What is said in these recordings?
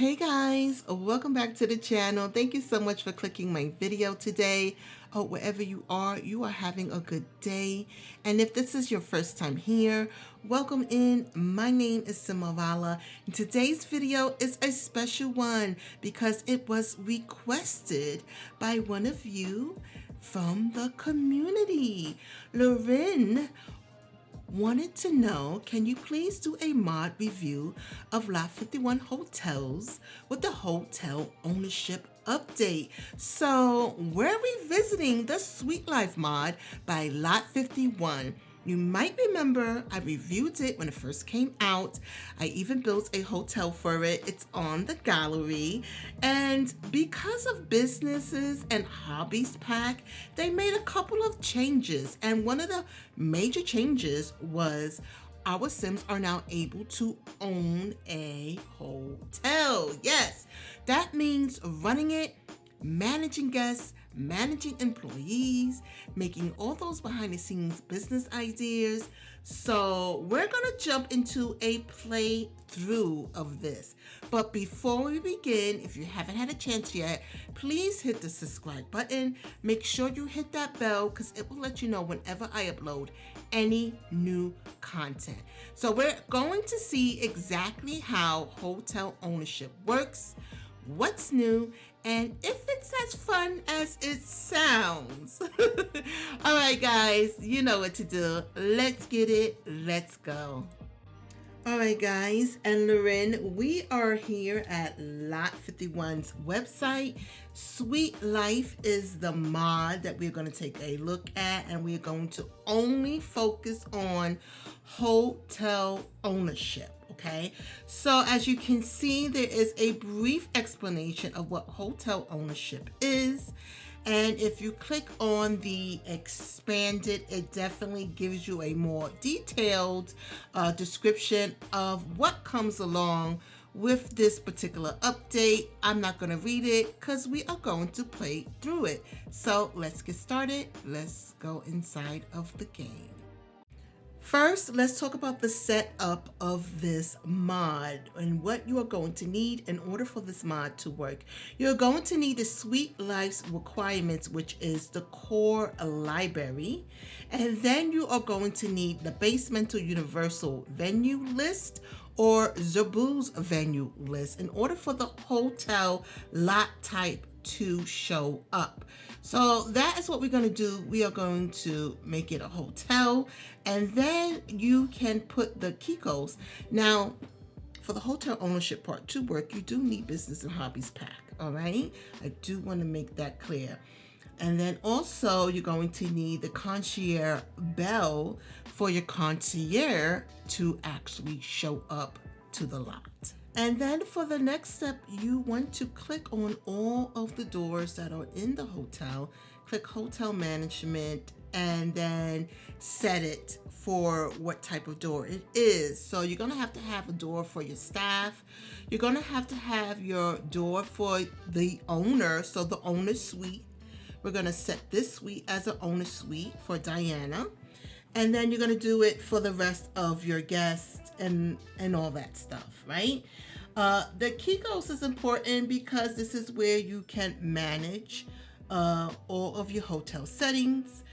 Hey guys, welcome back to the channel. Thank you so much for clicking my video today. Wherever you are having a good day. And if this is your first time here, welcome in. My name is Simeralla. And today's video is a special one because it was requested by one of you from the community. Lauren wanted to know, can you please do a mod review of Lot 51 hotels with the hotel ownership update? So we're revisiting the Suite Life mod by Lot 51. You might remember I reviewed it when it first came out. I even built a hotel for it. It's on the gallery. And because of businesses and hobbies pack, they made a couple of changes. And one of the major changes was our Sims are now able to own a hotel. Yes, that means running it, managing guests, managing employees, making all those behind the scenes business ideas. So we're gonna jump into a playthrough of this. But before we begin, if you haven't had a chance yet, please hit the subscribe button. Make sure you hit that bell because it will let you know whenever I upload any new content. So we're going to see exactly how hotel ownership works, what's new, and if it's as fun as it sounds. All right, guys, you know what to do. Let's get it. Let's go. All right, guys, and Lauren, we are here at Lot 51's website. Suite Life is the mod that we're going to take a look at, and we're going to only focus on hotel ownership. Okay, so as you can see, there is a brief explanation of what hotel ownership is. And if you click on the expanded, it definitely gives you a more detailed description of what comes along with this particular update. I'm not going to read it because we are going to play through it. So let's get started. Let's go inside of the game. First, let's talk about the setup of this mod and what you are going to need in order for this mod to work. You're going to need the Suite Life's requirements, which is the core library. And then you are going to need the BASEMENTAL universal venue list or Zerboo's venue list in order for the hotel lot type to show up. So that is what we're going to do. We are going to make it a hotel, and then you can put the key codes. Now, for the hotel ownership part to work, you do need business and hobbies pack. All right, I do want to make that clear. And then also you're going to need the concierge bell for your concierge to actually show up to the lot. And then for the next step, you want to click on all of the doors that are in the hotel, click hotel management, and then set it for what type of door it is. So you're going to have a door for your staff. You're going to have your door for the owner, so the owner suite. We're going to set this suite as an owner suite for Diana. And then you're going to do it for the rest of your guests and all that stuff, right? The key goals is important because this is where you can manage all of your hotel settings,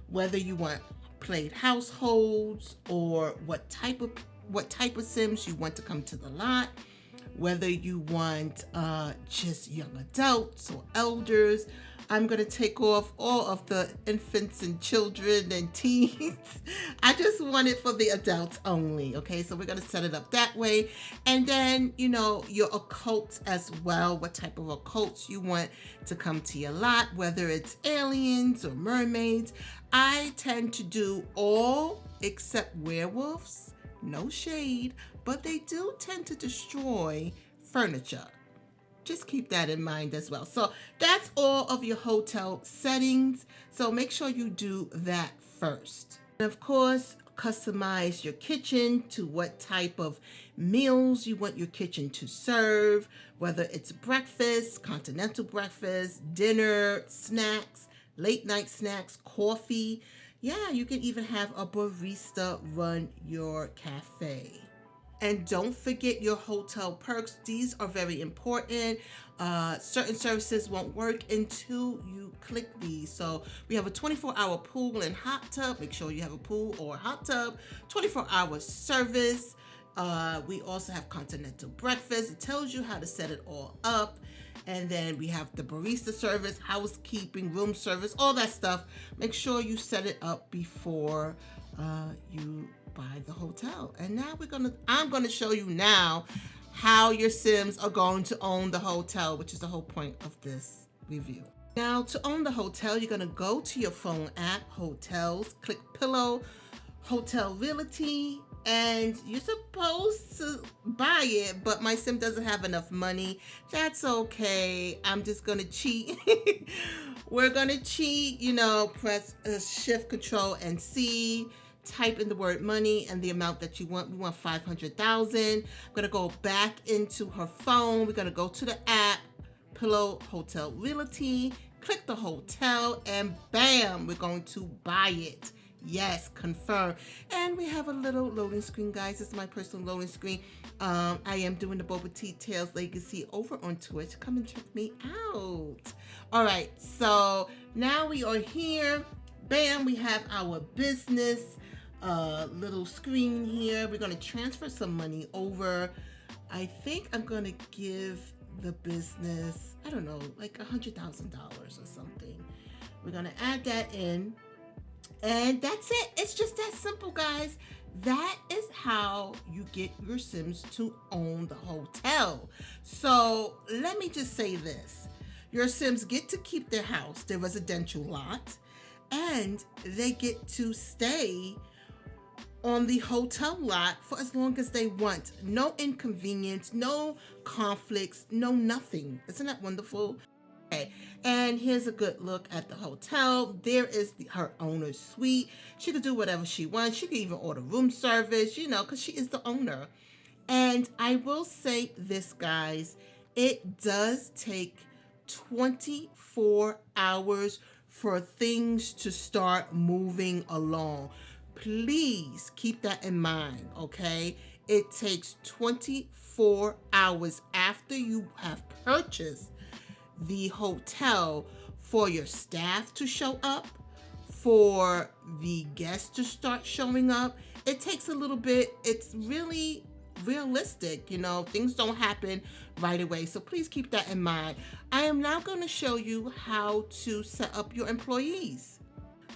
whether you want played households or what type of Sims you want to come to the lot, whether you want just young adults or elders. I'm going to take off all of the infants and children and teens. I just want it for the adults only. Okay, so we're going to set it up that way. And then, you know, your occults as well, what type of occults you want to come to your lot, whether it's aliens or mermaids. I tend to do all except werewolves. No shade, but they do tend to destroy furniture. Just keep that in mind as well. So that's all of your hotel settings. So make sure you do that first. And of course, customize your kitchen to what type of meals you want your kitchen to serve, whether it's breakfast, continental breakfast, dinner, snacks, late night snacks, coffee. Yeah, you can even have a barista run your cafe. And don't forget your hotel perks. These are very important. Certain services won't work until you click these. So we have a 24-hour pool and hot tub. Make sure you have a pool or a hot tub. 24-hour service. We also have continental breakfast. It tells you how to set it all up. And then we have the barista service, housekeeping, room service, all that stuff. Make sure you set it up before you buy the hotel. And now I'm gonna show you now how your Sims are going to own the hotel, which is the whole point of this review. Now, to own the hotel, you're gonna go to your phone app, hotels, click pillow, hotel realty, and you're supposed to buy it, but my Sim doesn't have enough money. That's okay. I'm just gonna cheat. We're gonna cheat, press shift control and C, type in the word money and the amount that you want. We want 500,000. I'm gonna go back into her phone. We're gonna go to the app, pillow, hotel realty, click the hotel, and bam, we're going to buy it. Yes, confirm. And we have a little loading screen, guys. This is my personal loading screen. I am doing the Boba Tea Tales Legacy over on Twitch. Come and check me out. All right, so now we are here. Bam, we have our business little screen here. We're going to transfer some money over. I think I'm going to give the business, I don't know, like $100,000 or something. We're going to add that in. And that's it. It's just that simple, guys. That is how you get your Sims to own the hotel. So let me just say this. Your Sims get to keep their house, their residential lot, and they get to stay on the hotel lot for as long as they want. No inconvenience, no conflicts, no nothing. Isn't that wonderful? Okay, and here's a good look at the hotel. There is her owner's suite. She could do whatever she wants. She could even order room service, because she is the owner. And I will say this, guys, it does take 24 hours for things to start moving along. Please keep that in mind, okay? It takes 24 hours after you have purchased the hotel for your staff to show up, for the guests to start showing up. It takes a little bit. It's really realistic, things don't happen right away. So please keep that in mind. I am now going to show you how to set up your employees.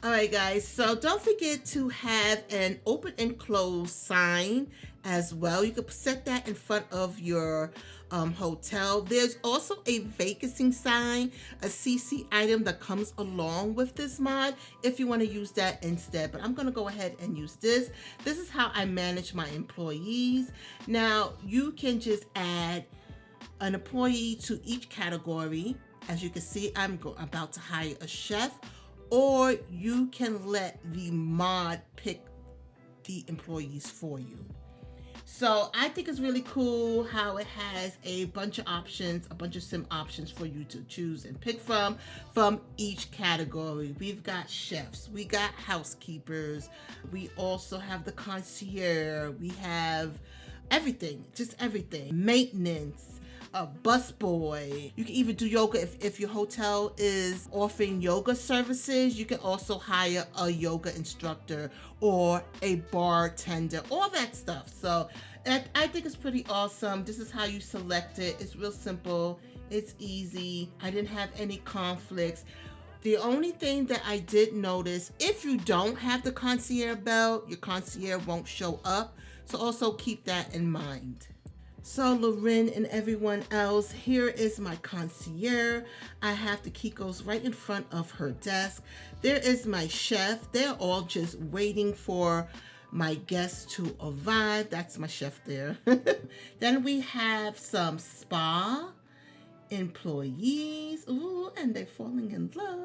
All right, guys, so don't forget to have an open and close sign as well. You could set that in front of your hotel. There's also a vacancy sign, a CC item that comes along with this mod if you want to use that instead. But I'm going to go ahead and use this. This is how I manage my employees. Now, you can just add an employee to each category. As you can see, I'm about to hire a chef, or you can let the mod pick the employees for you. So I think it's really cool how it has a bunch of options, a bunch of sim options for you to choose and pick from each category. We've got chefs, we got housekeepers, we also have the concierge, we have everything, just everything. Maintenance, a busboy. You can even do yoga if your hotel is offering yoga services. You can also hire a yoga instructor or a bartender, all that stuff. So I think it's pretty awesome. This is how you select it. It's real simple. It's easy. I didn't have any conflicts. The only thing that I did notice, if you don't have the concierge bell, your concierge won't show up. So also keep that in mind. So Loren and everyone else, here is my concierge. I have the Kikos right in front of her desk. There is my chef. They're all just waiting for my guests to arrive. That's my chef there. Then we have some spa employees. Ooh, and they're falling in love.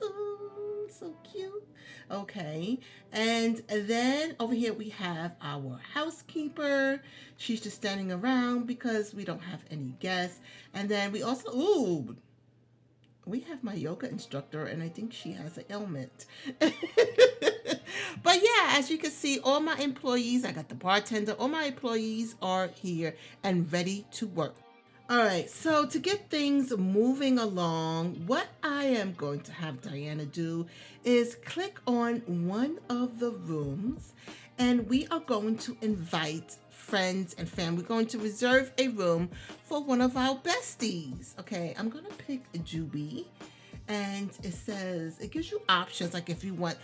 Ooh, so cute. Okay, and then over here we have our housekeeper. She's just standing around because we don't have any guests. And then we also, we have my yoga instructor, and I think she has an ailment. But yeah, as you can see, all my employees, I got the bartender, all my employees are here and ready to work. All right, so to get things moving along, what I am going to have Diana do is click on one of the rooms and we are going to invite friends and family. We're going to reserve a room for one of our besties. Okay, I'm going to pick Juby and it says, it gives you options like if you want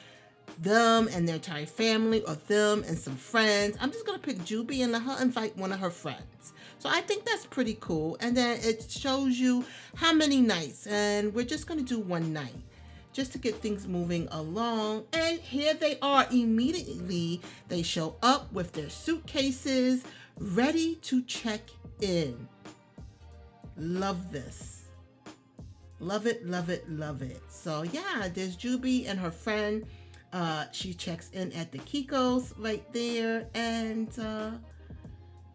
them and their entire family or them and some friends. I'm just going to pick Juby and let her invite one of her friends. So I think that's pretty cool. And then it shows you how many nights. And we're just going to do one night just to get things moving along. And here they are immediately. They show up with their suitcases ready to check in. Love this. Love it, love it, love it. So yeah, there's Juby and her friend. She checks in at the Kiko's right there, and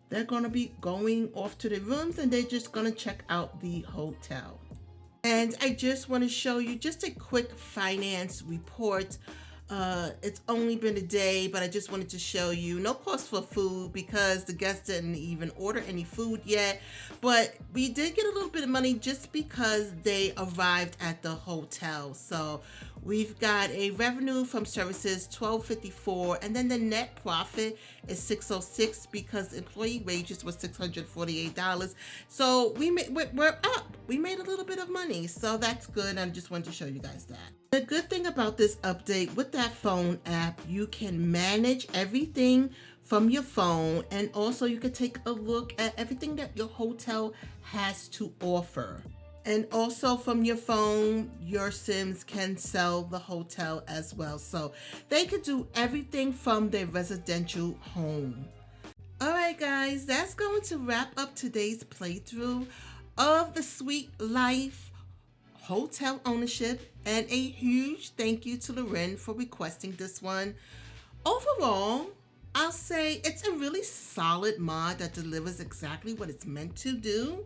they're gonna be going off to the rooms and they're just gonna check out the hotel. And I just want to show you just a quick finance report. It's only been a day, but I just wanted to show you no cost for food because the guests didn't even order any food yet. But we did get a little bit of money just because they arrived at the hotel. So we've got a revenue from services $12.54, and then the net profit is $606 because employee wages was $648. So we're up. We made a little bit of money, so that's good. I just wanted to show you guys that. The good thing about this update with that phone app, you can manage everything from your phone, and also you can take a look at everything that your hotel has to offer. And also from your phone, your Sims can sell the hotel as well. So they could do everything from their residential home. All right, guys, that's going to wrap up today's playthrough of the Sweet Life hotel ownership, and a huge thank you to Loren for requesting this one. Overall, I'll say it's a really solid mod that delivers exactly what it's meant to do.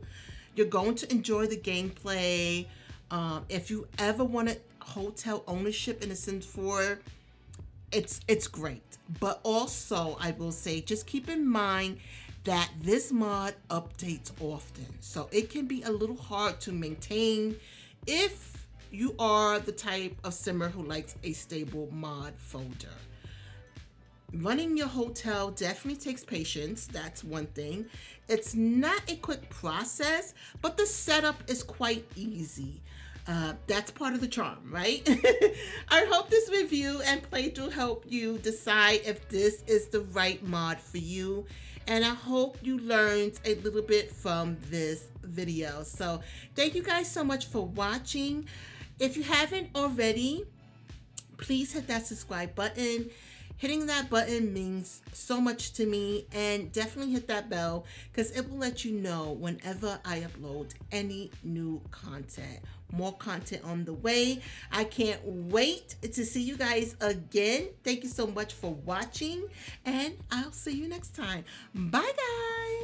You're going to enjoy the gameplay. If you ever wanted hotel ownership in a Sims 4, it's great. But also, I will say, just keep in mind that this mod updates often. So it can be a little hard to maintain if you are the type of simmer who likes a stable mod folder. Running your hotel definitely takes patience. That's one thing. It's not a quick process, but the setup is quite easy. That's part of the charm, right? I hope this review and playthrough help you decide if this is the right mod for you. And I hope you learned a little bit from this video. So thank you guys so much for watching. If you haven't already, please hit that subscribe button. Hitting that button means so much to me, and definitely hit that bell because it will let you know whenever I upload any new content. More content on the way. I can't wait to see you guys again. Thank you so much for watching, and I'll see you next time. Bye, guys.